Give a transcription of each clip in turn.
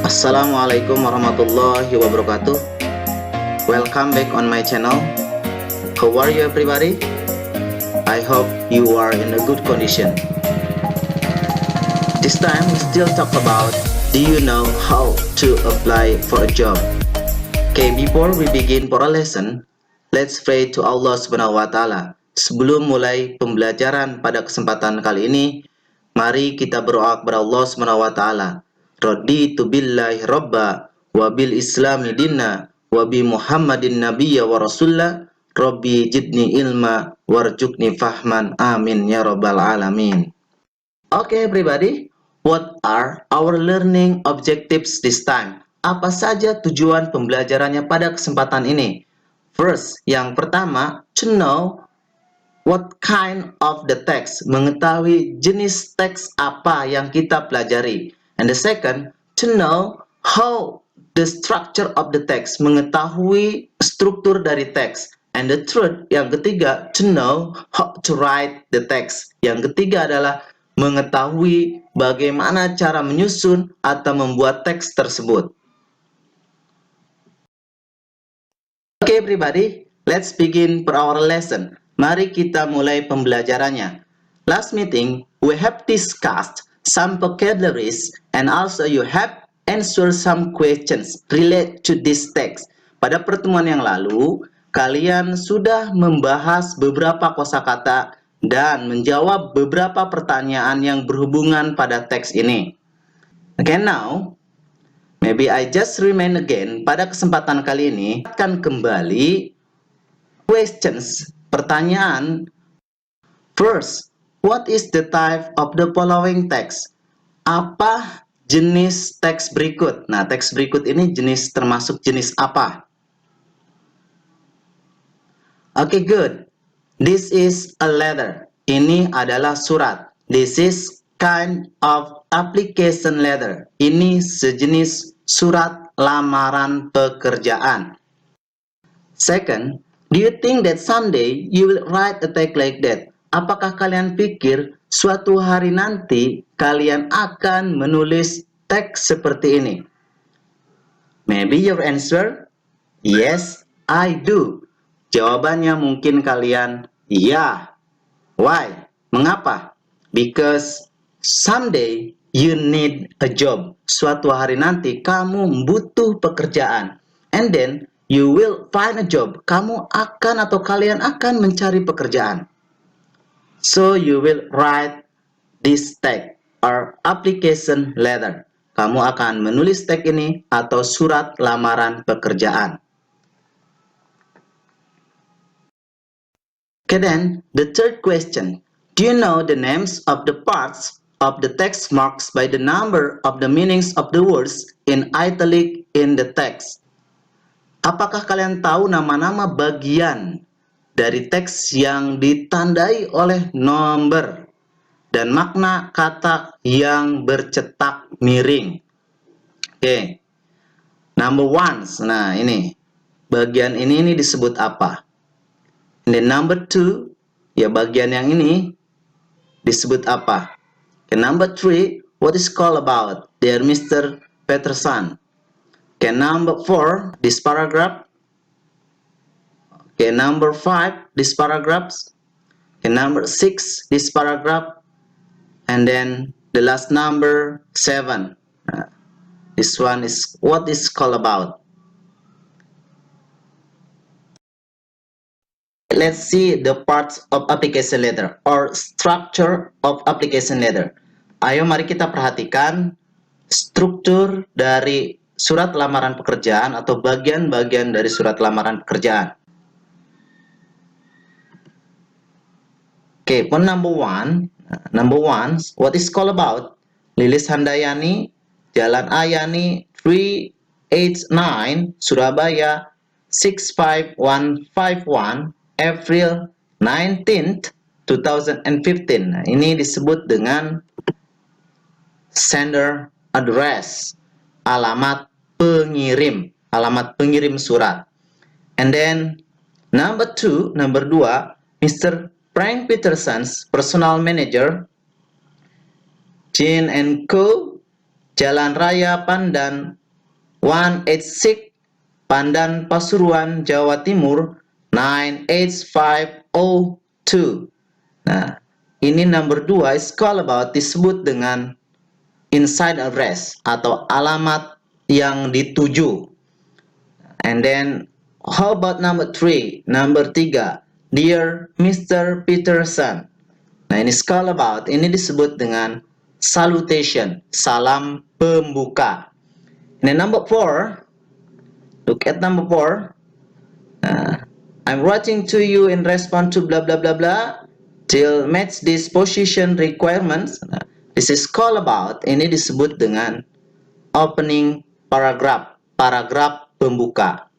Assalamualaikum warahmatullahi wabarakatuh. Welcome back on my channel. How are you everybody? I hope you are in a good condition. This time we still talk about, do you know how to apply for a job? Okay, before we begin for a lesson, let's pray to Allah Subhanahu wa Ta'ala. Sebelum mulai pembelajaran pada kesempatan kali ini, mari kita berdoa kepada Allah Subhanahu wa Ta'ala. Raditu billahi robba wa bil islami dinna wa bi muhammadin nabiyya wa rasulullah rabbi jidni ilma warjukni fahman amin ya rabbal alamin. Okay everybody, what are our learning objectives this time? Apa saja tujuan pembelajarannya pada kesempatan ini? First, yang pertama, to know what kind of the text, mengetahui jenis teks apa yang kita pelajari. And the second, to know how the structure of the text, mengetahui struktur dari teks. And the third, yang ketiga, to know how to write the text. Yang ketiga adalah mengetahui bagaimana cara menyusun atau membuat teks tersebut. Okay everybody, let's begin for our lesson. Mari kita mulai pembelajarannya. Last meeting, we have discussed some vocabularies and also you have answered some questions related to this text. Pada pertemuan yang lalu, kalian sudah membahas beberapa kosakata dan menjawab beberapa pertanyaan yang berhubungan pada teks ini. Okay, now, maybe I just remind again, pada kesempatan kali ini akan kembali questions, pertanyaan. First, what is the type of the following text? Apa jenis teks berikut? Nah, teks berikut ini jenis termasuk jenis apa? Okay, good. This is a letter. Ini adalah surat. This is kind of application letter. Ini sejenis surat lamaran pekerjaan. Second, do you think that someday you will write a text like that? Apakah kalian pikir suatu hari nanti kalian akan menulis teks seperti ini? Maybe your answer, yes, I do. Jawabannya mungkin kalian, ya. Why? Mengapa? Because someday you need a job. Suatu hari nanti kamu butuh pekerjaan. And then you will find a job. Kamu akan atau kalian akan mencari pekerjaan. So you will write this text or application letter. Kamu akan menulis teks ini atau surat lamaran pekerjaan. Okay, then the third question. Do you know the names of the parts of the text marked by the number of the meanings of the words in italic in the text? Apakah kalian tahu nama-nama bagian dari teks yang ditandai oleh nomor dan makna kata yang bercetak miring? Oke. Number one. Nah, ini. Bagian ini disebut apa? And then number two, ya bagian yang ini disebut apa? Okay, number three, what is called about? Dear Mr. Peterson. Okay, number four, this paragraph. Okay, number 5, this paragraphs. Okay, number 6, this paragraph. And then the last number 7. This one is what is called about. Let's see the parts of application letter or structure of application letter. Ayo mari kita perhatikan struktur dari surat lamaran pekerjaan atau bagian-bagian dari surat lamaran pekerjaan. Okay, for number one, what is call about? Lilis Handayani, Jalan Ayani, 389, Surabaya, 65151, April 19th, 2015. Nah, ini disebut dengan sender address, alamat pengirim surat. And then number 2, Mr. Frank Peterson's personal manager, Jean & Co., Jalan Raya Pandan 186, Pandan Pasuruan, Jawa Timur 98502. Nah, ini number 2 is call about disebut dengan inside address atau alamat yang dituju. And then how about number 3? Number 3, Dear Mr. Peterson. Nah, ini call about, ini disebut dengan salutation, salam pembuka. And then number 4, look at number 4. I'm writing to you in response to blah blah blah blah till match this position requirements. Nah, this is call about, ini disebut dengan opening paragraph, paragraf pembuka.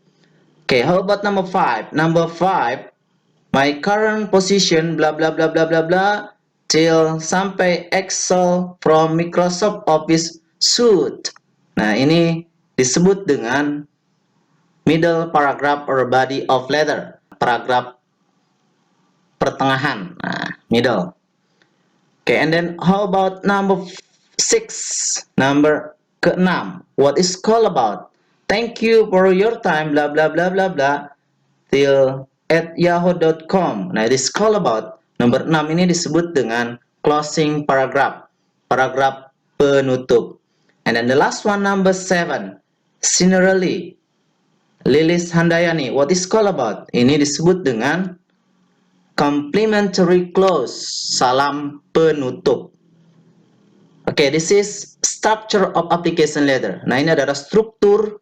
Okay, how about number 5? Number 5, my current position blah blah blah blah blah blah till sampai Excel from Microsoft Office suite. Nah, ini disebut dengan middle paragraph or body of letter, paragraf pertengahan. Nah, middle. Okay, and then how about number 6? Number ke-6, what is call about? Thank you for your time blah blah blah blah blah till at yahoo.com. Nah, this call about nomor 6 ini disebut dengan closing paragraph, paragraf penutup. And then the last one, number 7, Sincerely Lilis Handayani, what is call about? Ini disebut dengan complimentary close, salam penutup. Okay, this is structure of application letter. Nah, ini adalah struktur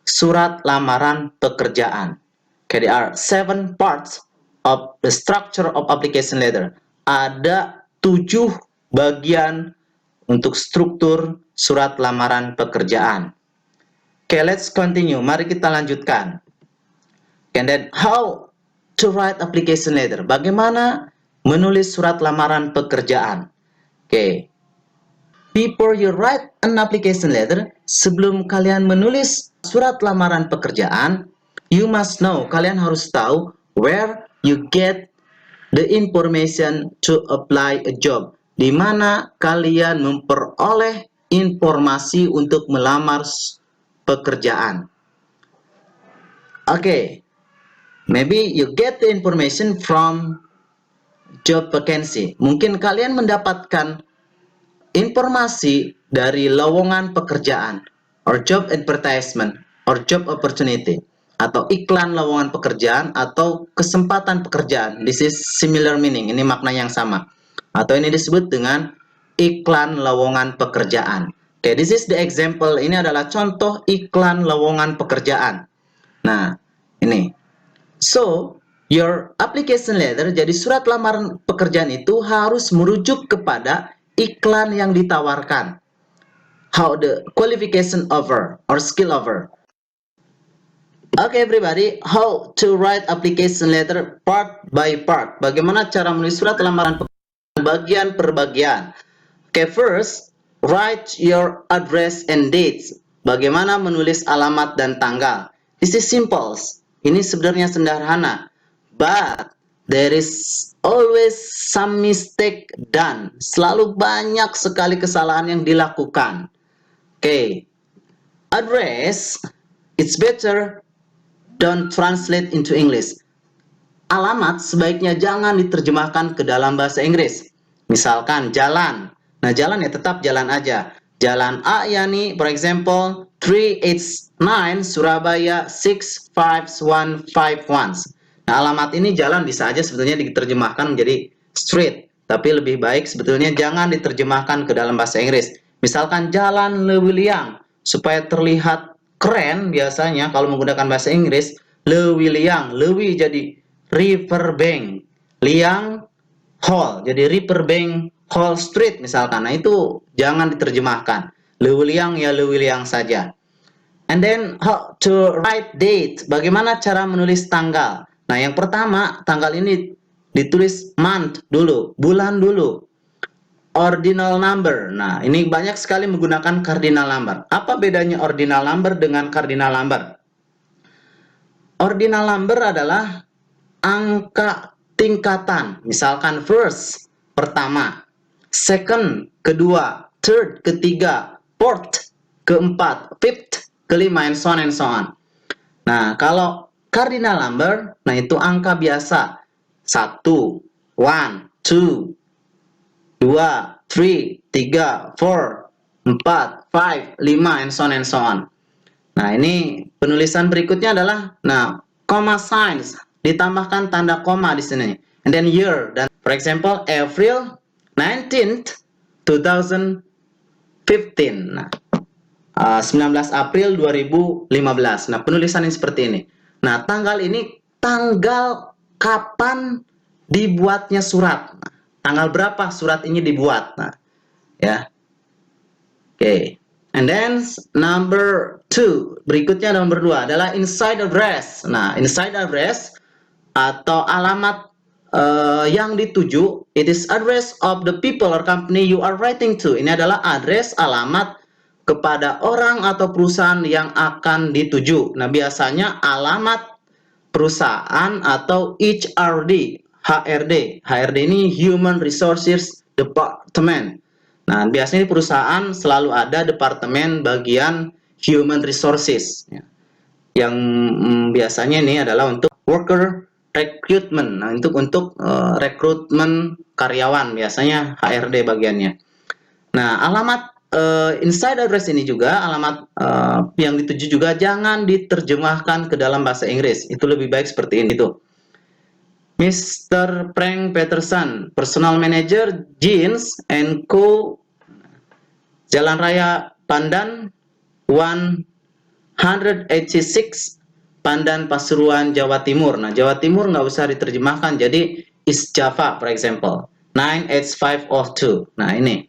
surat lamaran pekerjaan. Okay, there are 7 parts of the structure of application letter. Ada 7 bagian untuk struktur surat lamaran pekerjaan. Okay, let's continue. Mari kita lanjutkan. And then how to write application letter. Bagaimana menulis surat lamaran pekerjaan. Okay. Before you write an application letter, sebelum kalian menulis surat lamaran pekerjaan, you must know, kalian harus tahu where you get the information to apply a job. Di mana kalian memperoleh informasi untuk melamar pekerjaan. Okay. Maybe you get the information from job vacancy. Mungkin kalian mendapatkan informasi dari lowongan pekerjaan, or job advertisement, or job opportunity, atau iklan lowongan pekerjaan, atau kesempatan pekerjaan. This is similar meaning, ini makna yang sama. Atau ini disebut dengan iklan lowongan pekerjaan. Okay, this is the example, ini adalah contoh iklan lowongan pekerjaan. Nah, ini. So, your application letter, jadi surat lamaran pekerjaan itu harus merujuk kepada iklan yang ditawarkan. How the qualification offer or skill offer. Okay everybody, how to write application letter part by part. Bagaimana cara menulis surat lamaran pekerjaan bagian per bagian. Okay, first, write your address and dates. Bagaimana menulis alamat dan tanggal. This is simple. Ini sebenarnya sederhana, but there is always some mistake done. Selalu banyak sekali kesalahan yang dilakukan. Okay, address, it's better don't translate into English. Alamat sebaiknya jangan diterjemahkan ke dalam bahasa Inggris. Misalkan jalan, nah jalan ya tetap jalan aja. Jalan A yani, for example, 389 Surabaya 65151. Nah, alamat ini jalan bisa aja sebetulnya diterjemahkan menjadi street, tapi lebih baik sebetulnya jangan diterjemahkan ke dalam bahasa Inggris. Misalkan jalan Lewiliang, supaya terlihat keren biasanya kalau menggunakan bahasa Inggris, Lewiliang, Lewi jadi Riverbank, Liang Hall, jadi Riverbank Hall Street misalkan. Nah, itu jangan diterjemahkan. Lewiliang ya Lewiliang saja. And then how to write date. Bagaimana cara menulis tanggal? Nah, yang pertama, tanggal ini ditulis month dulu, bulan dulu. Ordinal number. Nah, ini banyak sekali menggunakan cardinal number. Apa bedanya ordinal number dengan cardinal number? Ordinal number adalah angka tingkatan. Misalkan first, pertama. Second, kedua. Third, ketiga. fourth, keempat, fifth, kelima, and so on and so on. Nah, kalau cardinal number, nah itu angka biasa. 1, 1, 2, 2, 3, 3, 4, 4, 5, 5, and so on and so on. Nah, ini penulisan berikutnya adalah, nah, comma signs, ditambahkan tanda koma di sini. And then year, dan for example, April 19th, 2015. Nah, 19 April 2015. Nah, penulisannya seperti ini. Nah, tanggal ini tanggal kapan dibuatnya surat. Nah, tanggal berapa surat ini dibuat. Nah, ya. Oke. And then number 2, berikutnya nomor 2 adalah inside address. Nah, inside address atau alamat yang dituju, it is address of the people or company you are writing to. Ini adalah address, alamat kepada orang atau perusahaan yang akan dituju. Nah, biasanya alamat perusahaan atau HRD, HRD. HRD ini Human Resources Department. Nah, biasanya di perusahaan selalu ada departemen bagian Human Resources. Yang biasanya ini adalah untuk worker recruitment. Nah, untuk rekrutmen karyawan, biasanya HRD bagiannya. Nah, alamat inside address ini juga, alamat yang dituju juga jangan diterjemahkan ke dalam bahasa Inggris. Itu lebih baik seperti ini tuh. Mr. Frank Peterson, Personal Manager, Jeans and Co. Jalan Raya Pandan, 186, Pandan, Pasuruan, Jawa Timur. Nah, Jawa Timur nggak usah diterjemahkan, jadi East Java, for example, 98502. Nah, ini.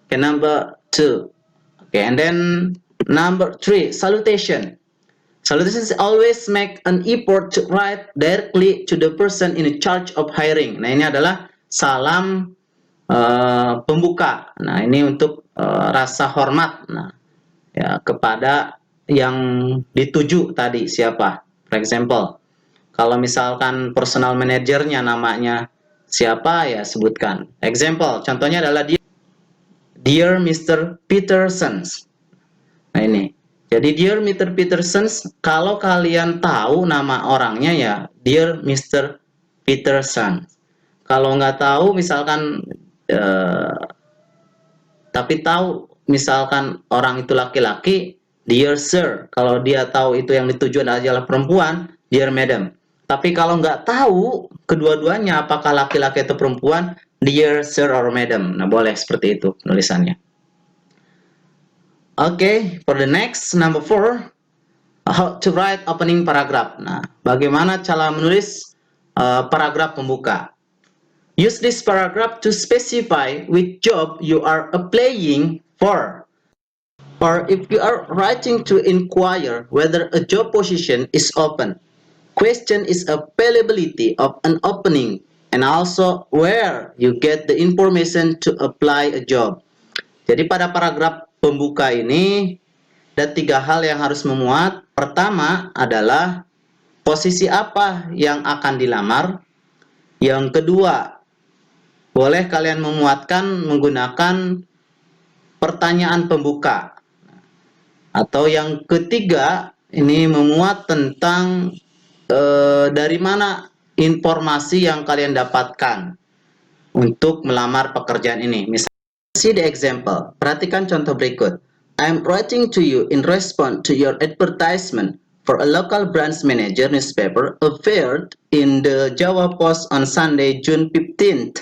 Okay, number 2. Okay, and then number 3, salutation. Salutations always make an effort to write directly to the person in charge of hiring. Nah, ini adalah salam pembuka. Nah, ini untuk rasa hormat. Nah, ya, kepada yang dituju tadi siapa. For example, kalau misalkan personal manajernya namanya siapa, ya sebutkan. Example, contohnya adalah dia. Dear Mr. Petersons. Nah, ini. Jadi Dear Mr. Petersons, kalau kalian tahu nama orangnya ya Dear Mr. Peterson. Kalau nggak tahu misalkan tapi tahu misalkan orang itu laki-laki, Dear Sir. Kalau dia tahu itu yang dituju adalah perempuan, Dear Madam. Tapi kalau nggak tahu kedua-duanya apakah laki-laki atau perempuan, Dear Sir or Madam. Nah, boleh seperti itu penulisannya. Okay, for the next, number 4, how to write opening paragraph. Nah, bagaimana cara menulis paragraf pembuka. Use this paragraph to specify which job you are applying for. Or if you are writing to inquire whether a job position is open. Question is availability of an opening. And also where you get the information to apply a job. Jadi pada paragraf pembuka ini ada 3 hal yang harus memuat. Pertama adalah posisi apa yang akan dilamar. Yang kedua, boleh kalian memuatkan menggunakan pertanyaan pembuka. Atau yang ketiga, ini memuat tentang dari mana informasi yang kalian dapatkan untuk melamar pekerjaan ini. Misalnya, see the example. Perhatikan contoh berikut. I'm writing to you in response to your advertisement for a local branch manager newspaper appeared in the Jawa Post on Sunday, June 15th.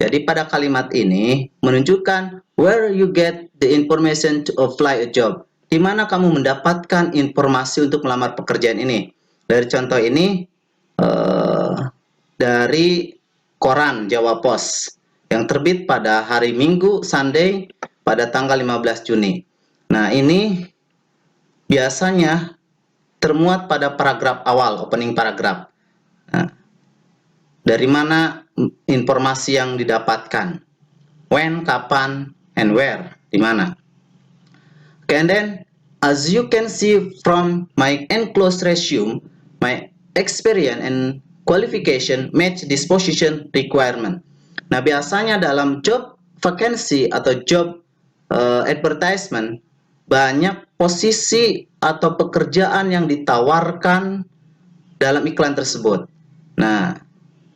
Jadi pada kalimat ini menunjukkan where you get the information to apply a job. Di mana kamu mendapatkan informasi untuk melamar pekerjaan ini. Dari contoh ini dari koran Jawa Post yang terbit pada hari Minggu, Sunday, pada tanggal 15 Juni. Nah, ini biasanya termuat pada paragraf awal, opening paragraf. Nah, dari mana informasi yang didapatkan? When, kapan, and where, di mana? Okay, and then, as you can see from my enclosed resume, my experience and qualification match this position requirement. Nah, biasanya dalam job vacancy atau job advertisement, banyak posisi atau pekerjaan yang ditawarkan dalam iklan tersebut. Nah,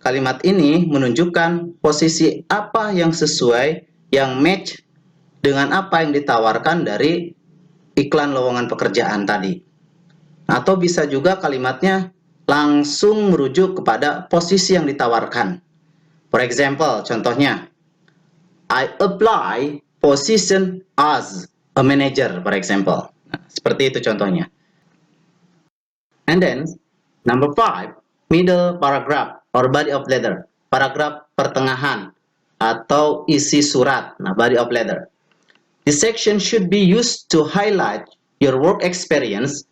kalimat ini menunjukkan posisi apa yang sesuai, yang match dengan apa yang ditawarkan dari iklan lowongan pekerjaan tadi. Atau bisa juga kalimatnya langsung merujuk kepada posisi yang ditawarkan. For example, contohnya, I apply position as a manager, for example. Nah, seperti itu contohnya. And then, number 5, middle paragraph or body of letter. Paragraf pertengahan atau isi surat. Nah, body of letter. This section should be used to highlight your work experience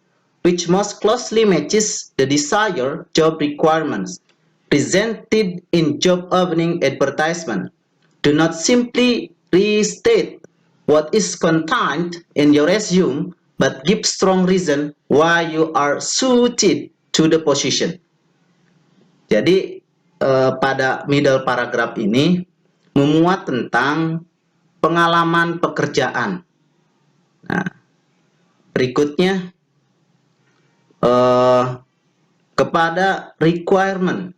which most closely matches the desired job requirements presented in job opening advertisement. Do not simply restate what is contained in your resume, but give strong reason why you are suited to the position. Jadi pada middle paragraph ini memuat tentang pengalaman pekerjaan. Nah, berikutnya kepada requirement,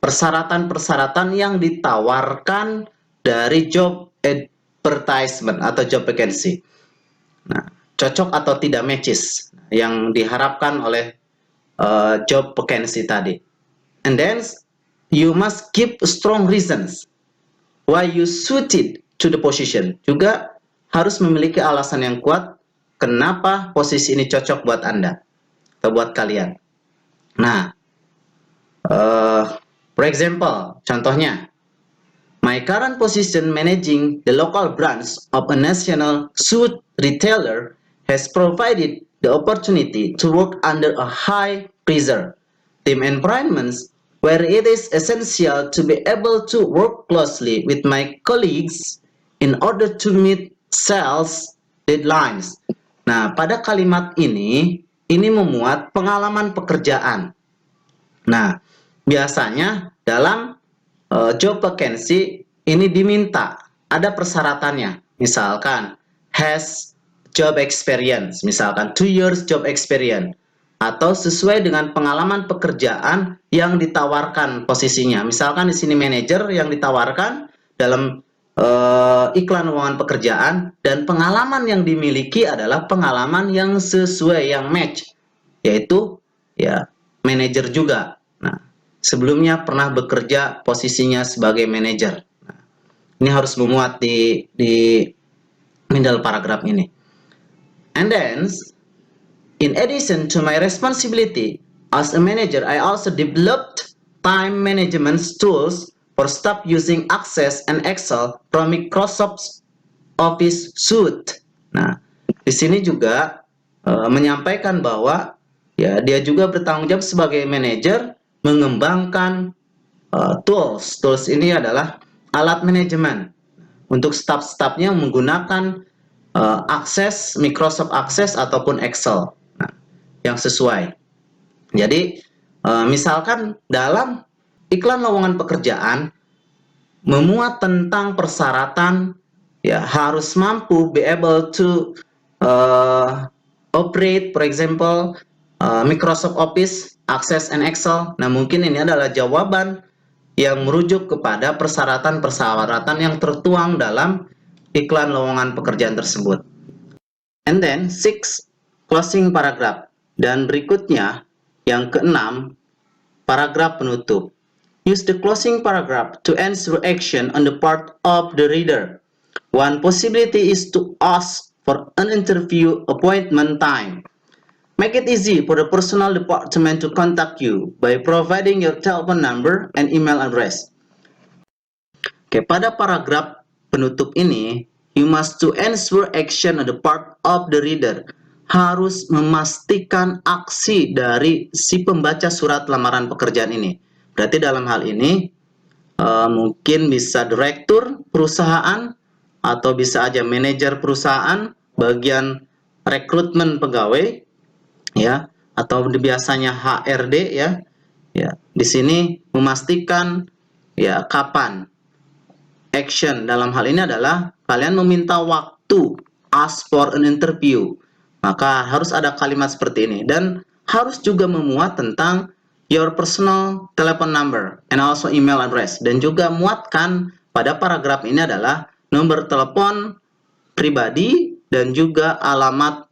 persyaratan-persyaratan yang ditawarkan dari job advertisement atau job vacancy. Nah, cocok atau tidak matches yang diharapkan oleh job vacancy tadi. And then you must give strong reasons why you suited to the position. Juga harus memiliki alasan yang kuat kenapa posisi ini cocok buat Anda atau buat kalian. Nah, for example, contohnya, my current position managing the local branch of a national suit retailer has provided the opportunity to work under a high pressure team environments where it is essential to be able to work closely with my colleagues in order to meet sales deadlines. Nah, pada kalimat ini memuat pengalaman pekerjaan. Nah, biasanya dalam job vacancy ini diminta ada persyaratannya. Misalkan has job experience, misalkan 2 years job experience, atau sesuai dengan pengalaman pekerjaan yang ditawarkan posisinya. Misalkan di sini manajer yang ditawarkan dalam iklan lowongan pekerjaan, dan pengalaman yang dimiliki adalah pengalaman yang sesuai, yang match, yaitu ya manajer juga. Nah, sebelumnya pernah bekerja posisinya sebagai manajer. Nah, ini harus memuat di middle paragraph ini. And then, in addition to my responsibility as a manager, I also developed time management tools for staff using Access and Excel from Microsoft Office Suite. Nah, di sini juga menyampaikan bahwa ya dia juga bertanggung jawab sebagai manajer mengembangkan tools. Tools ini adalah alat manajemen untuk staff-staffnya menggunakan Access, Microsoft Access ataupun Excel. Nah, yang sesuai. Jadi misalkan dalam iklan lowongan pekerjaan memuat tentang persyaratan ya harus mampu be able to operate, for example, Microsoft Office, Access and Excel. Nah, mungkin ini adalah jawaban yang merujuk kepada persyaratan-persyaratan yang tertuang dalam iklan lowongan pekerjaan tersebut. And then 6, closing paragraph. Dan berikutnya yang keenam, paragraf penutup. Use the closing paragraph to answer action on the part of the reader. One possibility is to ask for an interview appointment time. Make it easy for the personnel department to contact you by providing your telephone number and email address. Oke, pada paragraf penutup ini, you must to answer action on the part of the reader. Harus memastikan aksi dari si pembaca surat lamaran pekerjaan ini. Berarti dalam hal ini mungkin bisa direktur perusahaan atau bisa aja manajer perusahaan, bagian rekrutmen pegawai, ya, atau biasanya HRD, ya. Ya, di sini memastikan ya kapan action dalam hal ini adalah kalian meminta waktu to ask for an interview. Maka harus ada kalimat seperti ini dan harus juga memuat tentang your personal telephone number and also email address, dan juga muatkan pada paragraf ini adalah nomor telepon pribadi dan juga alamat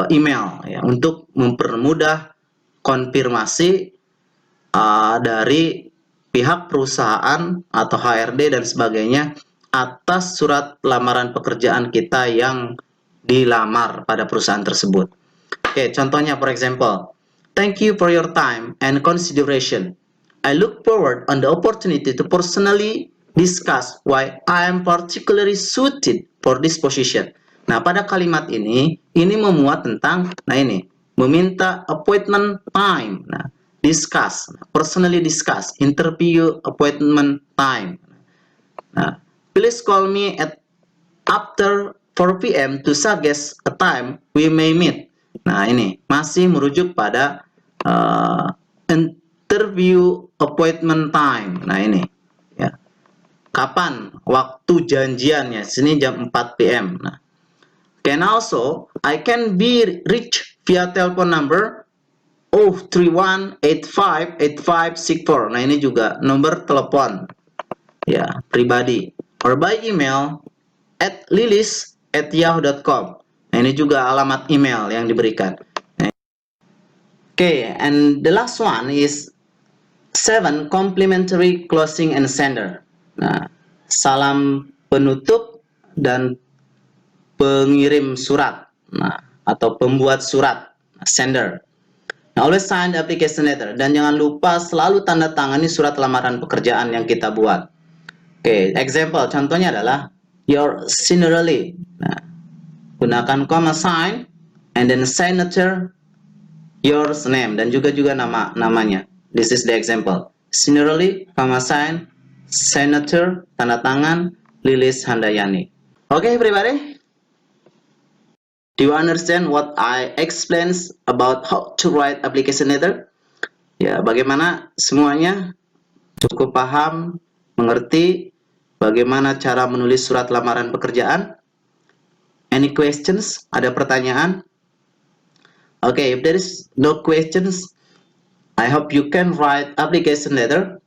email ya, untuk mempermudah konfirmasi dari pihak perusahaan atau HRD dan sebagainya atas surat lamaran pekerjaan kita yang dilamar pada perusahaan tersebut. Oke, contohnya for example, thank you for your time and consideration. I look forward on the opportunity to personally discuss why I am particularly suited for this position. Nah, pada kalimat ini memuat tentang, nah ini, meminta appointment time. Nah, discuss, personally discuss, interview appointment time. Nah, please call me at after 4 p.m. to suggest a time we may meet. Nah, ini masih merujuk pada interview appointment time. Nah, ini ya. Kapan waktu janjiannya? Sini jam 4 p.m. Nah, can also I can be reached via telephone number 031858564. Nah, ini juga nomor telepon ya pribadi, or by email at lilis@yahoo.com. Nah, ini juga alamat email yang diberikan. Okay, and the last one is 7 complimentary closing and sender. Nah, salam penutup dan pengirim surat. Nah, atau pembuat surat, sender. Now, always sign the application letter, dan jangan lupa selalu tanda tangani surat lamaran pekerjaan yang kita buat. Oke, example contohnya adalah your sincerely. Nah, gunakan comma sign and then signature your name, dan juga namanya. This is the example. Sincerely, comma sign, signature, tanda tangan, Lilis Handayani. Okay, everybody. Do you understand what I explained about how to write application letter? Ya, bagaimana semuanya cukup paham, mengerti bagaimana cara menulis surat lamaran pekerjaan? Any questions? Ada pertanyaan? Okay, if there is no questions, I hope you can write application letter.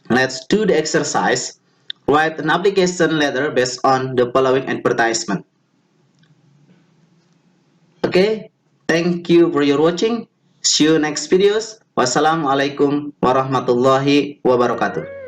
Let's do the exercise. Write an application letter based on the following advertisement. Okay, thank you for your watching. See you next videos. Wassalamualaikum warahmatullahi wabarakatuh.